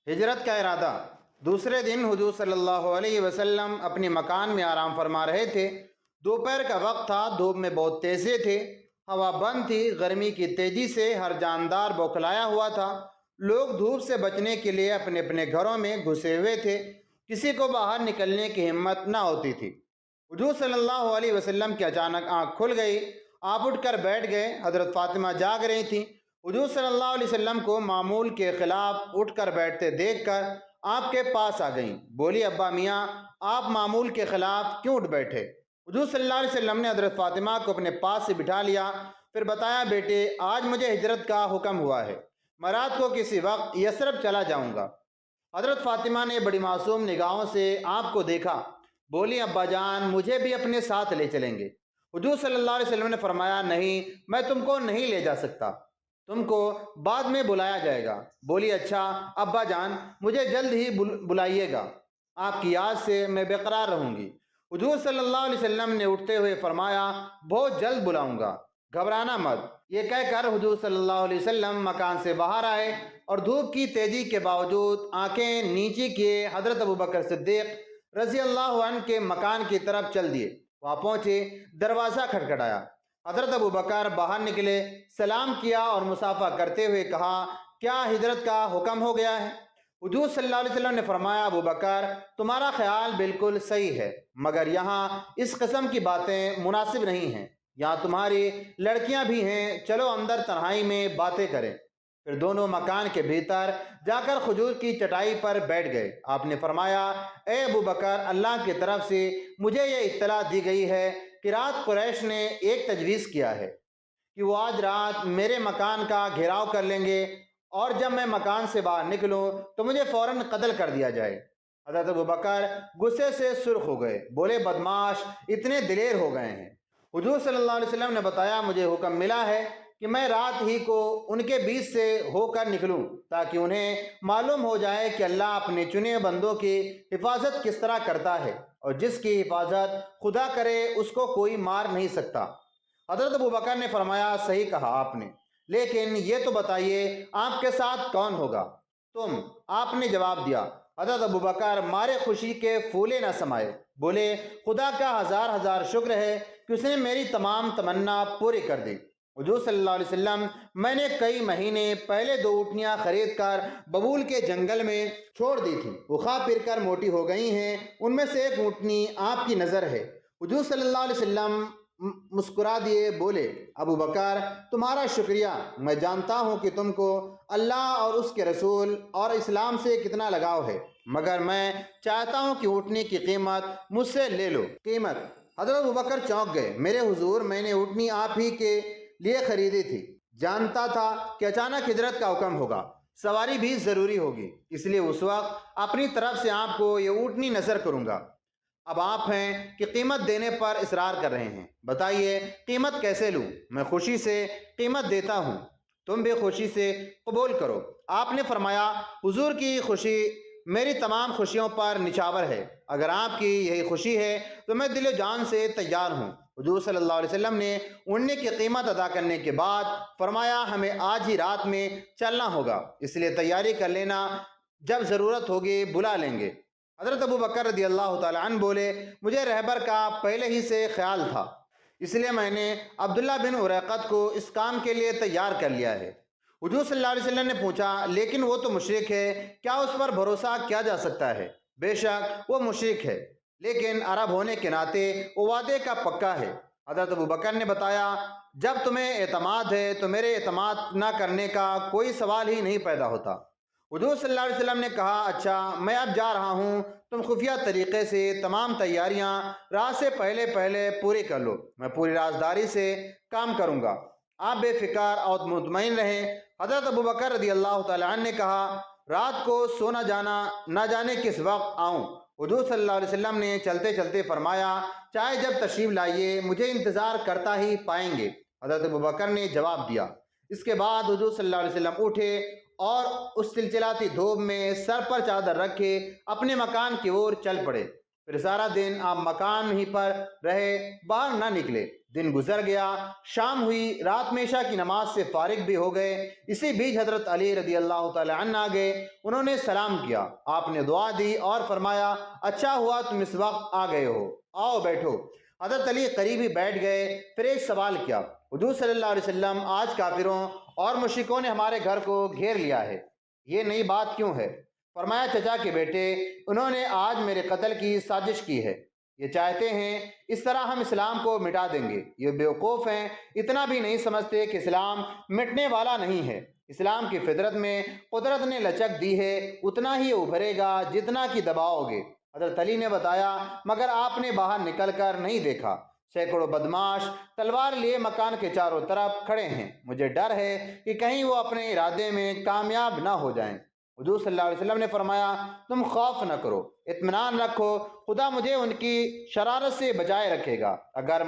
ہجرت کا ارادہ۔ دوسرے دن حضور صلی اللہ علیہ وسلم اپنے مکان میں آرام فرما رہے تھے۔ دوپہر کا وقت تھا، دھوپ میں بہت تیزی تھے، ہوا بند تھی، گرمی کی تیزی سے ہر جاندار بوکھلایا ہوا تھا۔ لوگ دھوپ سے بچنے کے لیے اپنے اپنے گھروں میں گھسے ہوئے تھے، کسی کو باہر نکلنے کی ہمت نہ ہوتی تھی۔ حضور صلی اللہ علیہ وسلم کی اچانک آنکھ کھل گئی، آپ اٹھ کر بیٹھ گئے۔ حضرت فاطمہ جاگ رہی تھیں۔ حضور صلی اللہ علیہ وسلم کو معمول کے خلاف اٹھ کر بیٹھتے دیکھ کر آپ کے پاس آ گئیں۔ بولی، ابا میاں، آپ معمول کے خلاف کیوں اٹھ بیٹھے؟ حضور صلی اللہ علیہ وسلم نے حضرت فاطمہ کو اپنے پاس سے بٹھا لیا، پھر بتایا، بیٹے، آج مجھے ہجرت کا حکم ہوا ہے، میں رات کو کسی وقت یثرب چلا جاؤں گا۔ حضرت فاطمہ نے بڑی معصوم نگاہوں سے آپ کو دیکھا۔ بولی، ابا جان، مجھے بھی اپنے ساتھ لے چلیں گے؟ حضور صلی اللہ علیہ وسلم نے فرمایا، نہیں، میں تم کو نہیں لے جا سکتا، تم کو بعد میں بلایا جائے گا۔ بولی، اچھا ابا جان، مجھے جلد ہی بلائیے گا، آپ کی یاد سے میں بے قرار رہوں گی۔ حضور صلی اللہ علیہ وسلم نے اٹھتے ہوئے فرمایا، بہت جلد بلاؤں گا، گھبرانا مت۔ یہ کہہ کر حضور صلی اللہ علیہ وسلم مکان سے باہر آئے اور دھوپ کی تیزی کے باوجود آنکھیں نیچی کیے حضرت ابوبکر صدیق رضی اللہ عنہ کے مکان کی طرف چل دیے۔ وہاں پہنچے، دروازہ کھٹکھٹایا۔ حضرت ابوبکر باہر نکلے، سلام کیا اور مصافحہ کرتے ہوئے کہا، کیا ہجرت کا حکم ہو گیا ہے؟ حضور صلی اللہ علیہ وسلم نے فرمایا، ابوبکر، تمہارا خیال بالکل صحیح ہے، مگر یہاں اس قسم کی باتیں مناسب نہیں ہیں، یہاں تمہاری لڑکیاں بھی ہیں، چلو اندر تنہائی میں باتیں کریں۔ پھر دونوں مکان کے بھیتر جا کر کھجور کی چٹائی پر بیٹھ گئے۔ آپ نے فرمایا، اے ابوبکر، اللہ کی طرف سے مجھے یہ اطلاع دی گئی ہے کہ رات قریش نے ایک تجویز کیا ہے کہ وہ آج رات میرے مکان کا گھیراؤ کر لیں گے، اور جب میں مکان سے باہر نکلوں تو مجھے فوراً قتل کر دیا جائے۔ حضرت ابوبکر غصے سے سرخ ہو گئے، بولے، بدماش، اتنے دلیر ہو گئے ہیں؟ حضور صلی اللہ علیہ وسلم نے بتایا، مجھے حکم ملا ہے کہ میں رات ہی کو ان کے بیچ سے ہو کر نکلوں، تاکہ انہیں معلوم ہو جائے کہ اللہ اپنے چنے بندوں کی حفاظت کس طرح کرتا ہے، اور جس کی حفاظت خدا کرے اس کو کوئی مار نہیں سکتا۔ حضرت ابوبکر نے فرمایا، صحیح کہا آپ نے، لیکن یہ تو بتائیے آپ کے ساتھ کون ہوگا؟ تم، آپ نے جواب دیا۔ حضرت ابوبکر مارے خوشی کے پھولے نہ سمائے، بولے، خدا کا ہزار ہزار شکر ہے کہ اس نے میری تمام تمنا پوری کر دی۔ حضور صلی اللہ علیہ وسلم، میں نے کئی مہینے پہلے 2 اونٹنیاں خرید کر ببول کے جنگل میں چھوڑ دی تھی، وہ کھا پھر کر موٹی ہو گئی ہیں، ان میں سے ایک اونٹنی آپ کی نظر ہے۔ حضور صلی اللہ علیہ وسلم مسکرا دیے، بولے، ابوبکر، تمہارا شکریہ، میں جانتا ہوں کہ تم کو اللہ اور اس کے رسول اور اسلام سے کتنا لگاؤ ہے، مگر میں چاہتا ہوں کہ اونٹنی کی قیمت مجھ سے لے لو۔ قیمت؟ حضرت ابوبکر چونک گئے، میرے حضور، میں نے اونٹنی آپ ہی کے لیے خریدی تھی، جانتا تھا کہ اچانک ہجرت کا حکم ہوگا، سواری بھی ضروری ہوگی، اس لیے اس وقت اپنی طرف سے آپ کو یہ اونٹنی نذر کروں گا۔ اب آپ ہیں کہ قیمت دینے پر اصرار کر رہے ہیں، بتائیے قیمت کیسے لوں؟ میں خوشی سے قیمت دیتا ہوں، تم بھی خوشی سے قبول کرو۔ آپ نے فرمایا، حضور کی خوشی میری تمام خوشیوں پر نچھاور ہے، اگر آپ کی یہی خوشی ہے تو میں دل و جان سے تیار ہوں۔ حضور صلی اللہ علیہ وسلم نے اونٹنی کی قیمت ادا کرنے کے بعد فرمایا، ہمیں آج ہی رات میں چلنا ہوگا، اس لیے تیاری کر لینا، جب ضرورت ہوگی بلا لیں گے۔ حضرت ابوبکر رضی اللہ تعالی عنہ بولے، مجھے رہبر کا پہلے ہی سے خیال تھا، اس لیے میں نے عبداللہ بن اریقط کو اس کام کے لیے تیار کر لیا ہے۔ حضور صلی اللہ علیہ وسلم نے پوچھا، لیکن وہ تو مشرک ہے، کیا اس پر بھروسہ کیا جا سکتا ہے؟ بے شک وہ مشرک ہے، لیکن عرب ہونے کے ناطے وہ وعدے کا پکا ہے۔ حضرت ابوبکر نے بتایا، جب تمہیں اعتماد ہے تو میرے اعتماد نہ کرنے کا کوئی سوال ہی نہیں پیدا ہوتا۔ حضور صلی اللہ علیہ وسلم نے کہا، اچھا، میں اب جا رہا ہوں، تم خفیہ طریقے سے تمام تیاریاں رات سے پہلے پہلے پوری کر لو، میں پوری رازداری سے کام کروں گا، آپ بے فکر اور مطمئن رہیں۔ حضرت ابوبکر رضی اللہ تعالی عنہ نے کہا، رات کو سونا جانا نہ جانے کس وقت آؤں؟ حضور صلی اللہ علیہ وسلم نے چلتے چلتے فرمایا، چاہے جب تشریف لائیے، مجھے انتظار کرتا ہی پائیں گے۔ حضرت ابوبکر نے جواب دیا۔ اس کے بعد حضور صلی اللہ علیہ وسلم اٹھے اور اس چلچلاتی دھوپ میں سر پر چادر رکھے اپنے مکان کی اور چل پڑے۔ پھر سارا دن آپ مکان ہی پر رہے، باہر نہ نکلے۔ دن گزر گیا، شام ہوئی، رات میں عشاء کی نماز سے فارغ بھی ہو گئے۔ اسی بیچ حضرت علی رضی اللہ تعالی عنہ آ گئے۔ انہوں نے سلام کیا، آپ نے دعا دی اور فرمایا اچھا ہوا تم اس وقت آ گئے ہو، آؤ بیٹھو۔ حضرت علی قریب ہی بیٹھ گئے، پھر ایک سوال کیا، حضور صلی اللہ علیہ وسلم آج کافروں اور مشرکوں نے ہمارے گھر کو گھیر لیا ہے، یہ نئی بات کیوں ہے؟ فرمایا چچا کے بیٹے، انہوں نے آج میرے قتل کی سازش کی ہے، یہ چاہتے ہیں اس طرح ہم اسلام کو مٹا دیں گے۔ یہ بیوقوف ہیں، اتنا بھی نہیں سمجھتے کہ اسلام مٹنے والا نہیں ہے۔ اسلام کی فطرت میں قدرت نے لچک دی ہے، اتنا ہی ابھرے گا جتنا کہ دباؤ گے۔ حضرت علی نے بتایا مگر آپ نے باہر نکل کر نہیں دیکھا، سینکڑوں بدماش تلوار لیے مکان کے چاروں طرف کھڑے ہیں، مجھے ڈر ہے کہ کہیں وہ اپنے ارادے میں کامیاب نہ ہو جائیں۔ حضور صلی اللہ علیہ وسلم نے فرمایا تم خوف نہ کرو، اطمینان رکھو، خدا مجھے ان کی شرارت سے بچائے رکھے گا۔ اگر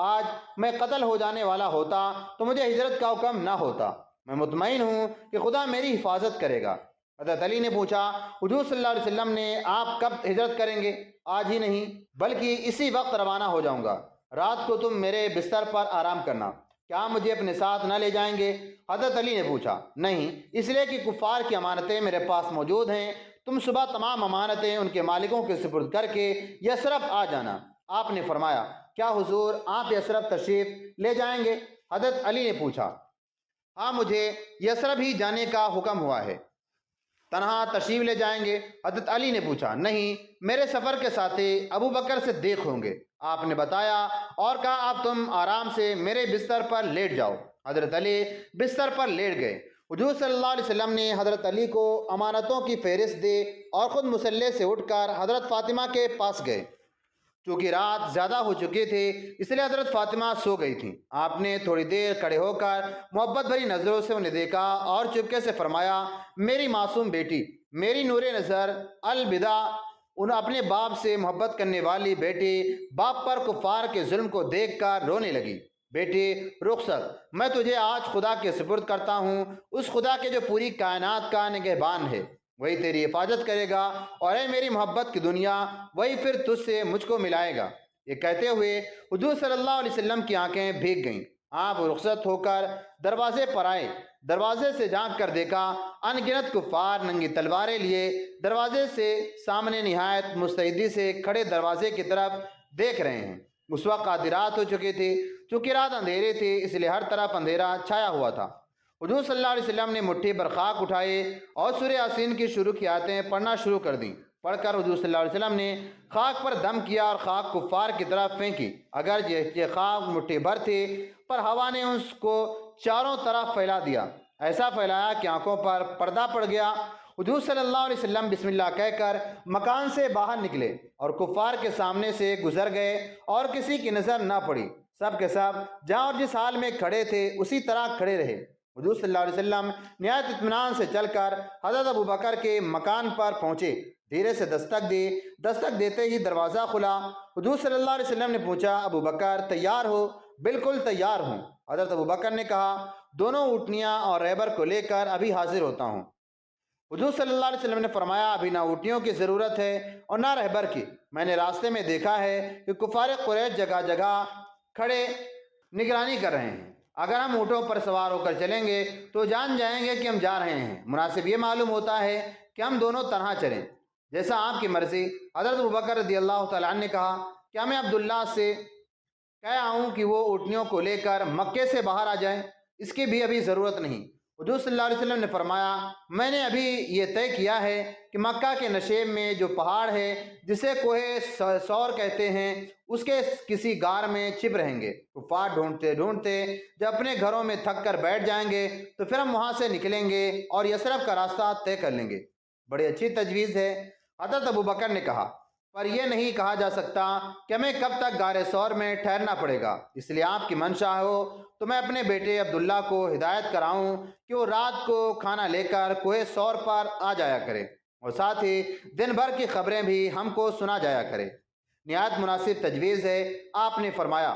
آج میں قتل ہو جانے والا ہوتا تو مجھے ہجرت کا حکم نہ ہوتا، میں مطمئن ہوں کہ خدا میری حفاظت کرے گا۔ حضرت علی نے پوچھا حضور صلی اللہ علیہ وسلم نے آپ کب ہجرت کریں گے؟ آج ہی نہیں بلکہ اسی وقت روانہ ہو جاؤں گا، رات کو تم میرے بستر پر آرام کرنا، کیا مجھے اپنے ساتھ نہ لے جائیں گے؟ حضرت علی نے پوچھا نہیں، اس لیے کہ کفار کی امانتیں میرے پاس موجود ہیں، تم صبح تمام امانتیں ان کے مالکوں کے سپرد کر کے یثرب آ جانا۔ آپ نے فرمایا کیا حضور آپ یثرب تشریف لے جائیں گے؟ حضرت علی نے پوچھا ہاں مجھے یثرب ہی جانے کا حکم ہوا ہے، تنہا تشریف لے جائیں گے؟ حضرت علی نے پوچھا نہیں، میرے سفر کے ساتھی ابو بکر صدیق ہوں گے۔ آپ نے بتایا اور کہا اب تم آرام سے میرے بستر پر لیٹ جاؤ۔ حضرت علی بستر پر لیٹ گئے۔ حضور صلی اللہ علیہ وسلم نے حضرت علی کو امانتوں کی فہرست دی اور خود مصلی سے اٹھ کر حضرت فاطمہ کے پاس گئے۔ چونکہ رات زیادہ ہو چکی تھی اس لیے حضرت فاطمہ سو گئی تھیں۔ آپ نے تھوڑی دیر کھڑے ہو کر محبت بھری نظروں سے انہیں دیکھا اور چپکے سے فرمایا میری معصوم بیٹی، میری نور نظر، الوداع۔ اپنے باپ سے محبت کرنے والی بیٹی باپ پر کفار کے ظلم کو دیکھ کر رونے لگی۔ بیٹی رخصت، میں تجھے آج خدا کے سپرد کرتا ہوں، اس خدا کے جو پوری کائنات کا نگہبان ہے، وہی تیری حفاظت کرے گا، اور اے میری محبت کی دنیا، وہی پھر تجھ سے مجھ کو ملائے گا۔ یہ کہتے ہوئے حضور صلی اللہ علیہ وسلم کی آنکھیں بھیگ گئیں۔ آپ رخصت ہو کر دروازے پر آئے، دروازے سے جھانک کر دیکھا ان گنت کفار ننگی تلواریں لیے دروازے سے سامنے نہایت مستعدی سے کھڑے دروازے کی طرف دیکھ رہے ہیں۔ اس وقت آدھی رات ہو چکی تھی، چونکہ رات اندھیری تھی اس لیے ہر طرف اندھیرا چھایا ہوا تھا۔ حضور صلی اللہ علیہ وسلم نے مٹھی پر خاک اٹھائے اور سورہ یاسین کی شروع کی آیتیں پڑھنا شروع کر دیں۔ پڑھ کر حضور صلی اللہ علیہ وسلم نے خاک پر دم کیا اور خاک کفار کی طرف پھینکی۔ اگر یہ خاک مٹھی بھر تھی پر ہوا نے اس کو چاروں طرف پھیلا دیا، ایسا پھیلایا کہ آنکھوں پر پردہ پڑ گیا۔ حضور صلی اللہ علیہ وسلم بسم اللہ کہہ کر مکان سے باہر نکلے اور کفار کے سامنے سے گزر گئے اور کسی کی نظر نہ پڑی۔ سب کے سب جہاں اور جس حال میں کھڑے تھے اسی طرح کھڑے رہے۔ حضور صلی اللہ علیہ وسلم نہایت اطمینان سے چل کر حضرت ابو بکر کے مکان پر پہنچے، دھیرے سے دستک دی، دستک دیتے ہی دروازہ کھلا۔ حضور صلی اللہ علیہ وسلم نے پوچھا ابو بکر تیار ہو؟ بالکل تیار ہوں۔ حضرت ابو بکر نے کہا دونوں اونٹنیاں اور رہبر کو لے کر ابھی حاضر ہوتا ہوں۔ حضور صلی اللہ علیہ وسلم نے فرمایا ابھی نہ اونٹنیوں کی ضرورت ہے اور نہ رہبر کی، میں نے راستے میں دیکھا ہے کہ کفار قریش جگہ جگہ کھڑے نگرانی کر رہے ہیں، اگر ہم اونٹوں پر سوار ہو کر چلیں گے تو جان جائیں گے کہ ہم جا رہے ہیں، مناسب یہ معلوم ہوتا ہے کہ ہم دونوں تنہا چلیں، جیسا آپ کی مرضی۔ حضرت ابوبکر رضی اللہ تعالیٰ عنہ نے کہا کیا میں عبداللہ سے کہہ آؤں کہ وہ اونٹنیوں کو لے کر مکے سے باہر آ جائیں؟ اس کی بھی ابھی ضرورت نہیں۔ حضور صلی اللہ علیہ وسلم نے فرمایا میں نے ابھی یہ طے کیا ہے کہ مکہ کے نشیب میں جو پہاڑ ہے جسے کوہ سور کہتے ہیں اس کے کسی غار میں چھپ رہیں گے۔ کفار ڈھونڈتے ڈھونڈتے جب اپنے گھروں میں تھک کر بیٹھ جائیں گے تو پھر ہم وہاں سے نکلیں گے اور یثرب کا راستہ طے کر لیں گے۔ بڑی اچھی تجویز ہے۔ حضرت ابو بکر نے کہا پر یہ نہیں کہا جا سکتا کہ ہمیں کب تک غار سور میں ٹھہرنا پڑے گا، اس لیے آپ کی منشا ہو تو میں اپنے بیٹے عبداللہ کو ہدایت کراؤں کہ وہ رات کو کھانا لے کر کوہ سور پر آ جایا کرے اور ساتھ ہی دن بھر کی خبریں بھی ہم کو سنا جایا کرے۔ نہایت مناسب تجویز ہے، آپ نے فرمایا،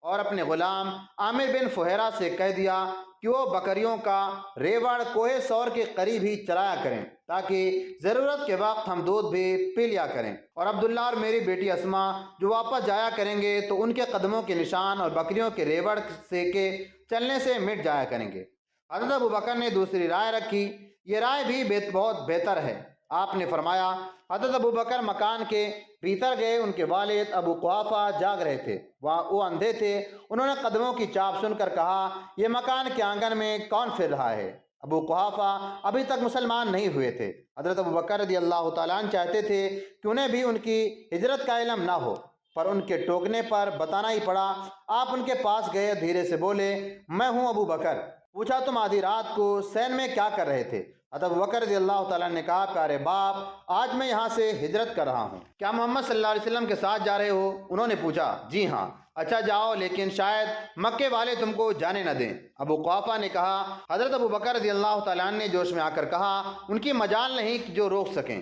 اور اپنے غلام عامر بن فہیرہ سے کہہ دیا کہ وہ بکریوں کا ریوڑ کوہ سور کے قریب ہی چلایا کریں۔ تاکہ ضرورت کے وقت ہم دودھ بھی پی لیا کریں، اور عبداللہ اور میری بیٹی اسما جو واپس جایا کریں گے تو ان کے قدموں کے نشان اور بکریوں کے ریوڑ سے کے چلنے سے مٹ جایا کریں گے۔ حضرت ابوبکر نے دوسری رائے رکھی، یہ رائے بھی بہت بہتر ہے۔ آپ نے فرمایا، حضرت ابوبکر مکان کے بھیتر گئے، ان کے والد ابو قحافہ جاگ رہے تھے، وہ اندھے تھے۔ انہوں نے قدموں کی چاپ سن کر کہا، یہ مکان کے آنگن میں کون پھر رہا ہے؟ ابو قحافہ ابھی تک مسلمان نہیں ہوئے تھے۔ حضرت ابوبکر رضی اللہ تعالیٰ عنہ چاہتے تھے کہ انہیں بھی ان کی ہجرت کا علم نہ ہو، پر ان کے ٹوکنے پر بتانا ہی پڑا۔ آپ ان کے پاس گئے، دھیرے سے بولے، میں ہوں ابو بکر۔ پوچھا، تم آدھی رات کو سین میں کیا کر رہے تھے؟ حضرت ابوبکر رضی اللہ تعالیٰ نے کہا، پیارے باپ، آج میں یہاں سے ہجرت کر رہا ہوں۔ کیا محمد صلی اللہ علیہ وسلم کے ساتھ جا رہے ہو؟ انہوں نے پوچھا، جی ہاں۔ اچھا جاؤ، لیکن شاید مکے والے تم کو جانے نہ دیں۔ ابو قحافہ نے کہا۔ حضرت ابوبکر رضی اللہ تعالیٰ عنہ نے جوش میں آ کر کہا، ان کی مجال نہیں جو روک سکیں۔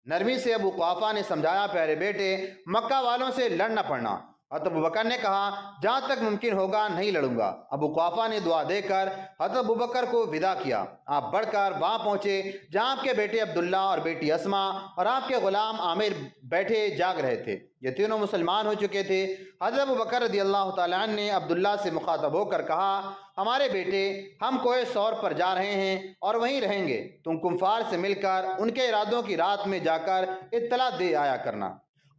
نرمی سے ابو قحافہ نے سمجھایا، پیارے بیٹے، مکہ والوں سے لڑ نہ پڑنا۔ حضرت ابوبکر نے کہا، جہاں تک ممکن ہوگا نہیں لڑوں گا۔ ابو قحافہ نے دعا دے کر حضرت ابوبکر کو ودا کیا۔ آپ بڑھ کر وہاں پہنچے جہاں آپ کے بیٹے عبداللہ اور بیٹی اسما اور آپ کے غلام عامر بیٹھے جاگ رہے تھے۔ یہ تینوں مسلمان ہو چکے تھے۔ حضرت ابوبکر رضی اللہ تعالیٰ عنہ نے عبداللہ سے مخاطب ہو کر کہا، ہمارے بیٹے، ہم کوہ ثور پر جا رہے ہیں اور وہیں رہیں گے۔ تم کفار سے مل کر ان کے ارادوں کی رات میں جا کر اطلاع دے آیا کرنا۔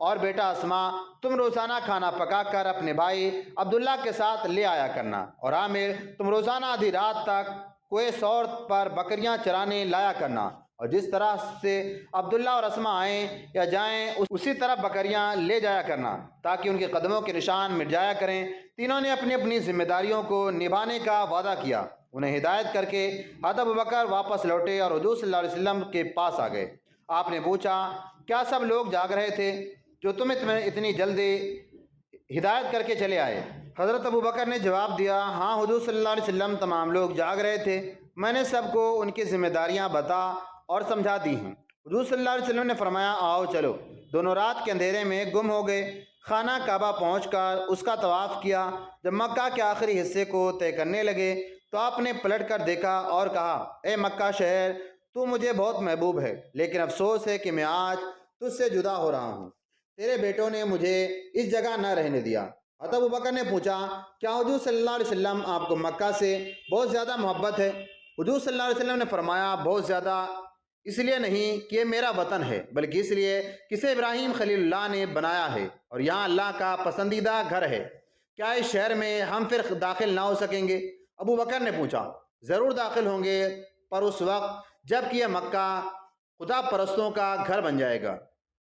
اور بیٹا اسما، تم روزانہ کھانا پکا کر اپنے بھائی عبداللہ کے ساتھ لے آیا کرنا۔ اور عامر، تم روزانہ آدھی رات تک کوہ ثور پر بکریاں چرانے لایا کرنا، اور جس طرح سے عبداللہ اور اسما آئیں یا جائیں اسی طرح بکریاں لے جایا کرنا، تاکہ ان کے قدموں کے نشان مٹ جایا کریں۔ تینوں نے اپنی اپنی ذمہ داریوں کو نبھانے کا وعدہ کیا۔ انہیں ہدایت کر کے حضرت ابوبکر واپس لوٹے اور حضور صلی اللہ علیہ وسلم کے پاس آ گئے۔ آپ نے پوچھا، کیا سب لوگ جاگ رہے تھے جو تم اتنی جلدی ہدایت کر کے چلے آئے؟ حضرت ابوبکر نے جواب دیا، ہاں حضور صلی اللہ علیہ وسلم، تمام لوگ جاگ رہے تھے۔ میں نے سب کو ان کی ذمہ داریاں بتا اور سمجھا دی ہیں۔ حضور صلی اللہ علیہ وسلم نے فرمایا، آؤ چلو۔ دونوں رات کے اندھیرے میں گم ہو گئے۔ خانہ کعبہ پہنچ کر اس کا طواف کیا۔ جب مکہ کے آخری حصے کو طے کرنے لگے تو آپ نے پلٹ کر دیکھا اور کہا، اے مکہ شہر، تو مجھے بہت محبوب ہے، لیکن افسوس ہے کہ میں آج تجھ سے جدا ہو رہا ہوں۔ تیرے بیٹوں نے مجھے اس جگہ نہ رہنے دیا۔ حضرت ابوبکر نے پوچھا، کیا حضور صلی اللہ علیہ وسلم آپ کو مکہ سے بہت زیادہ محبت ہے؟ حضور صلی اللہ علیہ وسلم نے فرمایا، بہت زیادہ اس لیے نہیں کہ یہ میرا وطن ہے، بلکہ اس لیے کہ اسے ابراہیم خلیل اللہ نے بنایا ہے اور یہاں اللہ کا پسندیدہ گھر ہے۔ کیا اس شہر میں ہم پھر داخل نہ ہو سکیں گے؟ ابوبکر نے پوچھا، ضرور داخل ہوں گے، پر اس وقت جب کہ یہ مکہ خدا پرستوں کا گھر بن جائے گا۔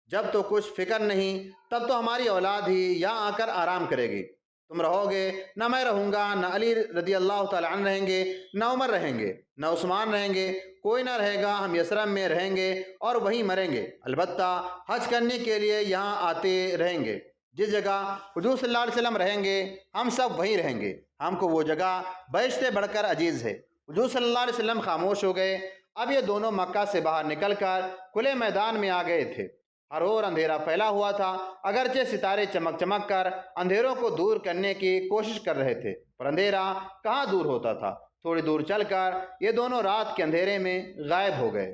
جب تو کچھ فکر نہیں، تب تو ہماری اولاد ہی یہاں آ کر آرام کرے گی۔ تم رہو گے، نہ میں رہوں گا، نہ علی رضی اللہ تعالیٰ عنہ رہیں گے، نہ عمر رہیں گے، نہ عثمان رہیں گے، کوئی نہ رہے گا۔ ہم یثرب میں رہیں گے اور وہیں مریں گے، البتہ حج کرنے کے لیے یہاں آتے رہیں گے۔ جس جگہ حضور صلی اللہ علیہ وسلم رہیں گے، ہم سب وہیں رہیں گے۔ ہم کو وہ جگہ بہشت سے بڑھ کر عزیز ہے۔ حضور صلی اللہ علیہ وسلم خاموش ہو گئے۔ اب یہ دونوں مکہ سے باہر نکل کر کھلے میدان میں آ گئے تھے۔ ہر اور اندھیرا پھیلا ہوا تھا، اگرچہ ستارے چمک چمک کر اندھیروں کو دور کرنے کی کوشش کر رہے تھے، پر اندھیرا کہاں دور ہوتا تھا۔ تھوڑی دور چل کر یہ دونوں رات کے اندھیرے میں غائب ہو گئے۔